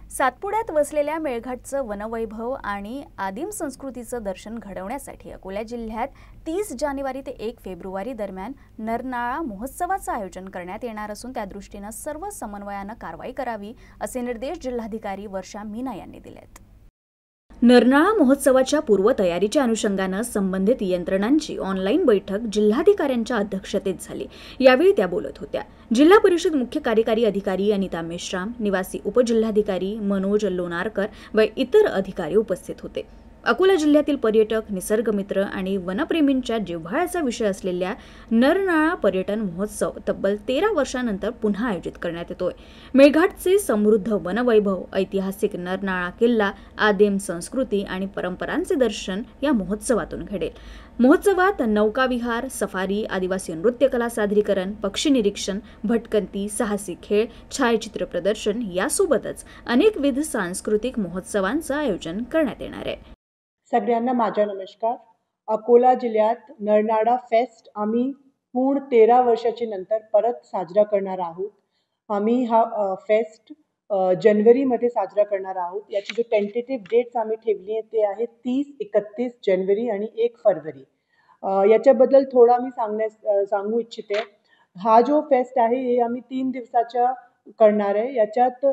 सातपुड्यात वसलेल्या मेळघाटचं वनवैभव आणि आदिम संस्कृतीचं दर्शन घडवण्यासाठी अकोला जिल्ह्यात 30 जानेवारी ते 1 फेब्रुवारी दरम्यान नरनाळा महोत्सवाचं आयोजन करण्यात येणार असून त्या दृष्टीने सर्व समन्वयानं कारवाई करावी असे निर्देश जिल्हाधिकारी वर्षा मीना यांनी दिलेत। नरनाळा महोत्सवाच्या पूर्वतयारीच्या अनुषंगाने संबंधित यंत्रणांची ऑनलाईन बैठक जिल्हाधिकाऱ्यांच्या अध्यक्षतेत झाली। यावेळी त्या बोलत होत्या। जिल्हा परिषद मुख्य कार्यकारी अधिकारी अनिता मेश्राम, निवासी उपजिल्हाधिकारी मनोज लोणारकर व इतर अधिकारी उपस्थित होते। अकोला जिल्ह्यातील पर्यटक, निसर्गमित्र आणि वनप्रेमींच्या जिव्हाळ्याचा विषय असलेल्या नरनाळा पर्यटन महोत्सव तब्बल 13 वर्षांनंतर पुन्हा आयोजित करण्यात येतोय। मेळघाटचे समृद्ध वनवैभव, ऐतिहासिक नरनाळा किल्ला, आदिम संस्कृती आणि परंपरांचे दर्शन या महोत्सवातून घडेल। महोत्सवात नौकाविहार, सफारी, आदिवासी नृत्यकला सादरीकरण, पक्षी निरीक्षण, भटकंती, साहसी खेळ, छायाचित्र प्रदर्शन यासोबतच अनेकविध सांस्कृतिक महोत्सवांचं आयोजन करण्यात येणार आहे। सगळ्यांना माझा नमस्कार। अकोला जिल्ह्यात नरनाळा फेस्ट आम्ही पूर्ण 13 वर्षाची नंतर परत साजरा करणार आहोत। आम्ही हा फेस्ट जानेवारीमध्ये साजरा करणार आहोत। याची जो टेंटेटिव्ह डेट्स आम्ही ठेवली आहे ते आहे 30, 31 जानेवारी आणि 1 फरवरी। याच्याबद्दल थोडा मी सांगू इच्छिते। हा जो फेस्ट आहे हे आम्ही 3 दिवसाचा करणार आहे। याच्यात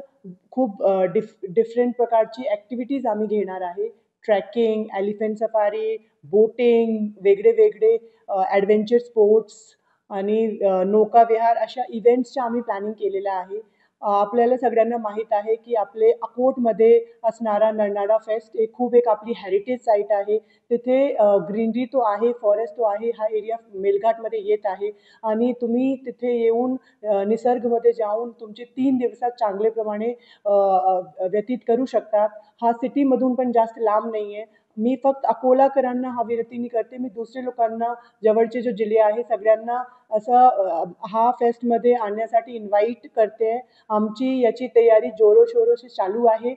खूप डिफरंट प्रकारची ॲक्टिव्हिटीज आम्ही घेणार आहे। ट्रॅकिंग, एलिफंट सफारी, बोटिंग, वेगळे ॲडव्हेंचर स्पोर्ट्स आणि नौकाविहार अशा इव्हेंट्सच्या आम्ही प्लॅनिंग केलेलं आहे। आपल्याला सगळ्यांना माहीत आहे की आपले अकोटमध्ये असणारा नरनाळा फेस्ट एक आपली हेरिटेज साईट आहे। तिथे ग्रीनरी तो आहे, फॉरेस्ट तो आहे। हा एरिया मेळघाटमध्ये येत आहे आणि तुम्ही तिथे येऊन निसर्गमध्ये जाऊन तुमचे 3 दिवसात चांगल्याप्रमाणे व्यतीत करू शकता। हा सिटीमधून पण जास्त लांब नाही आहे। मी फक्त अकोलाकरांना हा विनंती करते, मी दुसरे लोकांना जवळचे जो जिल्हे आहे सगळ्यांना असं हा फेस्टमध्ये आणण्यासाठी इन्व्हाइट करते। आमची याची तयारी जोरोशोरोशी चालू आहे।